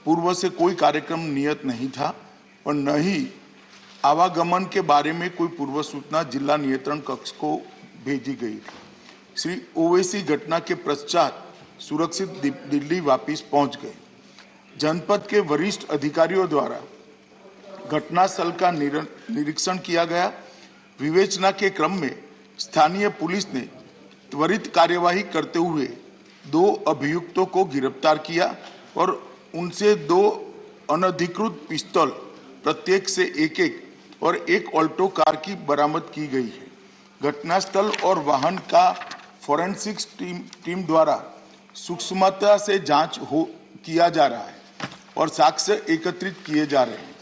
पूर्व से कोई कार्यक्रम नियत नहीं था और न ही आवागमन के बारे में कोई पूर्व सूचना जिला नियंत्रण कक्ष को भेजी गई थी। श्री ओवैसी घटना के पश्चात सुरक्षित दिल्ली वापस पहुंच गए। जनपद के वरिष्ठ अधिकारियों द्वारा घटनास्थल का निरीक्षण किया गया। विवेचना के क्रम में स्थानीय पुलिस ने त्वरित कार्यवाही करते हुए 2 अभियुक्तों को गिरफ्तार किया और उनसे 2 अनधिकृत पिस्तौल प्रत्येक से एक और एक ऑल्टो कार की बरामद की गई है। घटनास्थल और वाहन का फोरेंसिक्स टीम द्वारा सूक्ष्मता से जांच किया जा रहा है और साक्ष्य एकत्रित किए जा रहे हैं।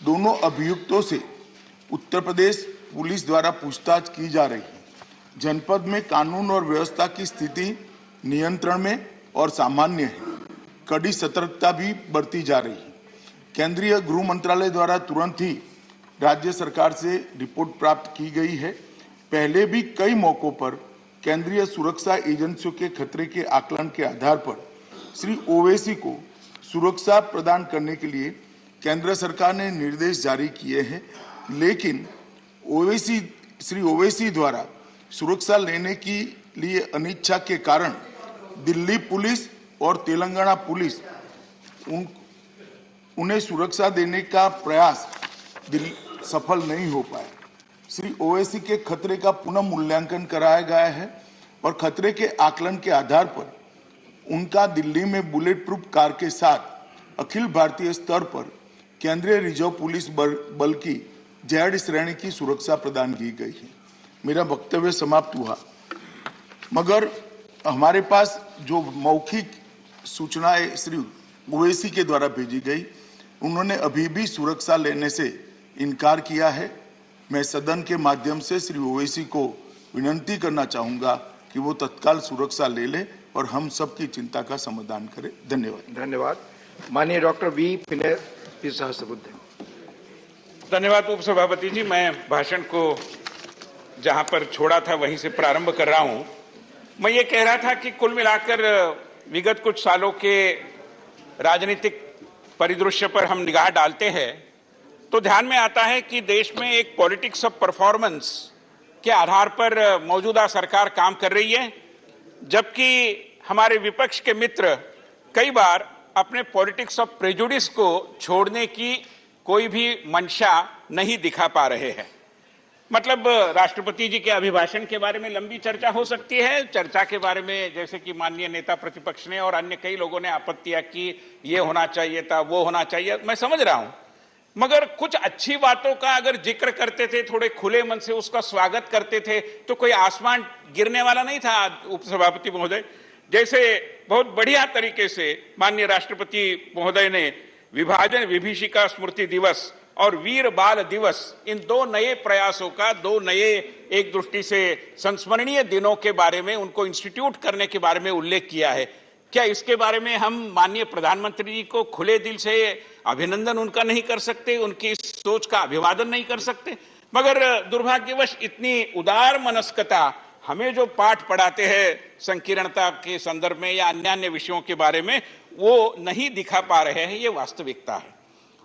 दोनों अभियुक्तों से उत्तर प्रदेश पुलिस द्वारा पूछताछ की जा रही है। जनपद में कानून और व्यवस्था की स्थिति नियंत्रण में और सामान्य है। कड़ी सतर्कता भी बरती जा रही है। केंद्रीय गृह मंत्रालय द्वारा तुरंत ही राज्य सरकार से रिपोर्ट प्राप्त की गई है। पहले भी कई मौकों पर केंद्रीय सुरक्षा एजेंसियों के खतरे के आकलन के आधार पर श्री ओवैसी को सुरक्षा प्रदान करने के लिए केंद्र सरकार ने निर्देश जारी किए हैं, लेकिन श्री ओवैसी द्वारा सुरक्षा लेने के लिए अनिच्छा के कारण दिल्ली पुलिस और तेलंगाना पुलिस उन्हें सुरक्षा देने का प्रयास सफल नहीं हो पाया। श्री ओवैसी के खतरे का पुनः मूल्यांकन कराया गया है और खतरे के आकलन के आधार पर उनका दिल्ली में बुलेट प्रूफ कार के साथ अखिल भारतीय स्तर पर केंद्रीय रिजर्व पुलिस बल की जेड श्रेणी की सुरक्षा प्रदान की गई है। मेरा वक्तव्य समाप्त हुआ, मगर हमारे पास जो मौखिक सूचनाएं श्री ओवैसी के द्वारा भेजी गई, उन्होंने अभी भी सुरक्षा लेने से इनकार किया है। मैं सदन के माध्यम से श्री ओवैसी को विनती करना चाहूंगा कि वो तत्काल सुरक्षा ले ले और हम सबकी चिंता का समाधान करें। धन्यवाद। धन्यवाद। माननीय डॉक्टर वी सहस्त्रबुद्धे। धन्यवाद उपसभापति जी। मैं भाषण को जहां पर छोड़ा था वहीं से प्रारंभ कर रहा हूं। मैं ये कह रहा था कि कुल मिलाकर विगत कुछ सालों के राजनीतिक परिदृश्य पर हम निगाह डालते हैं तो ध्यान में आता है कि देश में एक पॉलिटिक्स ऑफ परफॉर्मेंस के आधार पर मौजूदा सरकार काम कर रही है, जबकि हमारे विपक्ष के मित्र कई बार अपने पॉलिटिक्स ऑफ प्रेजुडिस को छोड़ने की कोई भी मंशा नहीं दिखा पा रहे हैं। मतलब राष्ट्रपति जी के अभिभाषण के बारे में लंबी चर्चा हो सकती है। चर्चा के बारे में जैसे कि माननीय नेता प्रतिपक्ष ने और अन्य कई लोगों ने आपत्तियां की, ये होना चाहिए था, वो होना चाहिए, मैं समझ रहा हूं, मगर कुछ अच्छी बातों का अगर जिक्र करते थे, थोड़े खुले मन से उसका स्वागत करते थे तो कोई आसमान गिरने वाला नहीं था। उपसभापति महोदय, जैसे बहुत बढ़िया तरीके से माननीय राष्ट्रपति महोदय ने विभाजन विभीषिका स्मृति दिवस और वीर बाल दिवस, इन 2 नए प्रयासों का, 2 नए एक दृष्टि से संस्मरणीय दिनों के बारे में, उनको इंस्टीट्यूट करने के बारे में उल्लेख किया है। क्या इसके बारे में हम माननीय प्रधानमंत्री जी को खुले दिल से अभिनंदन उनका नहीं कर सकते, उनकी इस सोच का अभिवादन नहीं कर सकते? मगर दुर्भाग्यवश इतनी उदार मनस्कता हमें जो पाठ पढ़ाते हैं संकीर्णता के संदर्भ में या अन्य विषयों के बारे में, वो नहीं दिखा पा रहे हैं। ये वास्तविकता है।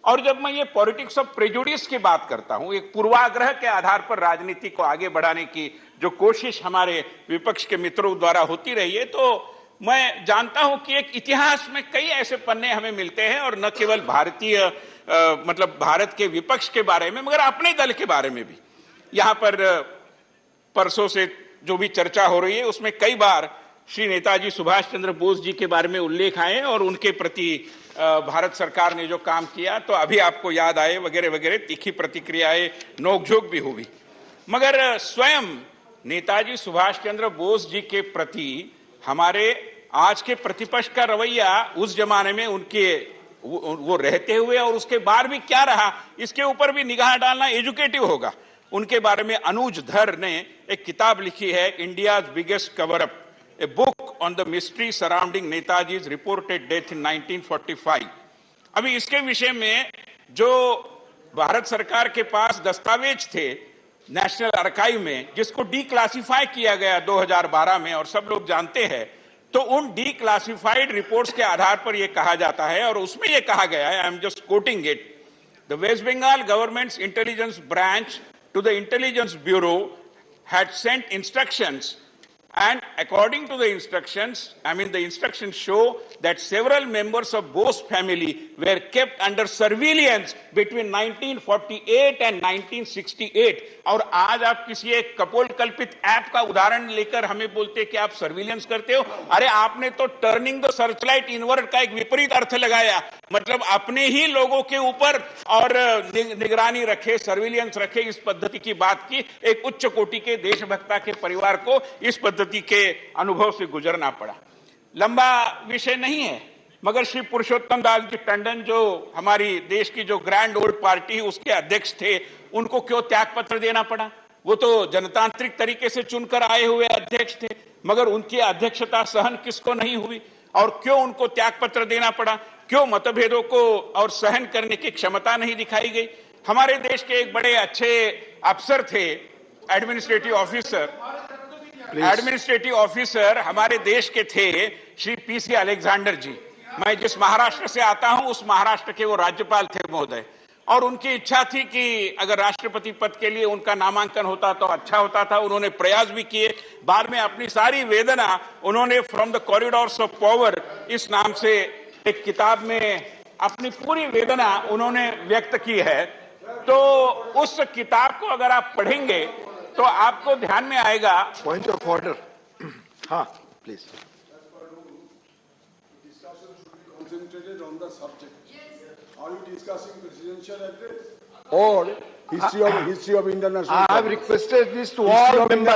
और जब मैं ये पॉलिटिक्स ऑफ प्रेजुडिस की बात करता हूं, एक पूर्वाग्रह के आधार पर राजनीति को आगे बढ़ाने की जो कोशिश हमारे विपक्ष के मित्रों द्वारा होती रही है, तो मैं जानता हूं कि एक इतिहास में कई ऐसे पन्ने हमें मिलते हैं, और न केवल भारतीय मतलब भारत के विपक्ष के बारे में, मगर अपने दल के बारे में भी। यहां पर परसों से जो भी चर्चा हो रही है उसमें कई बार श्री नेताजी सुभाष चंद्र बोस जी के बारे में उल्लेख आए और उनके प्रति भारत सरकार ने जो काम किया, तो अभी आपको याद आए वगैरह वगैरह, तीखी प्रतिक्रियाएं, नोकझोंक भी हुई। मगर स्वयं नेताजी सुभाष चंद्र बोस जी के प्रति हमारे आज के प्रतिपक्ष का रवैया उस जमाने में उनके वो रहते हुए और उसके बाद भी क्या रहा, इसके ऊपर भी निगाह डालना एजुकेटिव होगा। उनके बारे में अनुज धर ने एक किताब लिखी है, India's biggest cover up, a book on the mystery surrounding Netaji's reported death in 1945। अभी इसके विषय में जो भारत सरकार के पास दस्तावेज थे नेशनल आर्काइव में, जिसको डीक्लासिफाई किया गया 2012 में, और सब लोग जानते हैं, तो उन डीक्लासिफाइड रिपोर्ट्स के आधार पर यह कहा जाता है और उसमें यह कहा गया है, I am just quoting it, the West Bengal government's intelligence branch to the Intelligence Bureau had sent instructions, and according to the instructions, the instructions show that several members of Bose family were kept under surveillance between 1948 and 1968. और आज आप किसी एक कपोल कल्पित app का उदाहरण लेकर हमें बोलते हैं कि आप सर्विलेंस करते हो। अरे आपने तो टर्निंग द सर्चलाइट इनवर्ड का एक विपरीत अर्थ लगाया, मतलब अपने ही लोगों के ऊपर और निगरानी रखे, सर्विलियंस रखे, इस पद्धति की बात की। एक उच्च कोटि के देशभक्ता के परिवार को इस पद्धति के अनुभव से गुजरना पड़ा। लंबा विषय नहीं है, मगर श्री पुरुषोत्तम दास जी टंडन जो हमारी देश की जो ग्रैंड ओल्ड पार्टी उसके अध्यक्ष थे, उनको क्यों त्याग पत्र देना पड़ा? वो तो जनतांत्रिक तरीके से चुनकर आए हुए अध्यक्ष थे, मगर उनकी अध्यक्षता सहन किसको नहीं हुई और क्यों उनको त्याग पत्र देना पड़ा? क्यों मतभेदों को और सहन करने की क्षमता नहीं दिखाई गई? हमारे देश के एक बड़े अच्छे अफसर थे, एडमिनिस्ट्रेटिव ऑफिसर हमारे देश के थे श्री पीसी अलेक्जेंडर जी। मैं जिस महाराष्ट्र से आता हूं उस महाराष्ट्र के वो राज्यपाल थे महोदय, और उनकी इच्छा थी कि अगर राष्ट्रपति पद के लिए उनका नामांकन होता तो अच्छा होता था। उन्होंने प्रयास भी किए, बाद में अपनी सारी वेदना उन्होंने from the corridors of power इस नाम से एक किताब में अपनी पूरी वेदना उन्होंने व्यक्त की है। तो उस किताब को अगर आप पढ़ेंगे तो आपको ध्यान में आएगा। पॉइंट ऑफ ऑर्डर, हाँ please. Concentrated on the subject. Are you discussing presidential address or history of international? I have requested this to all members.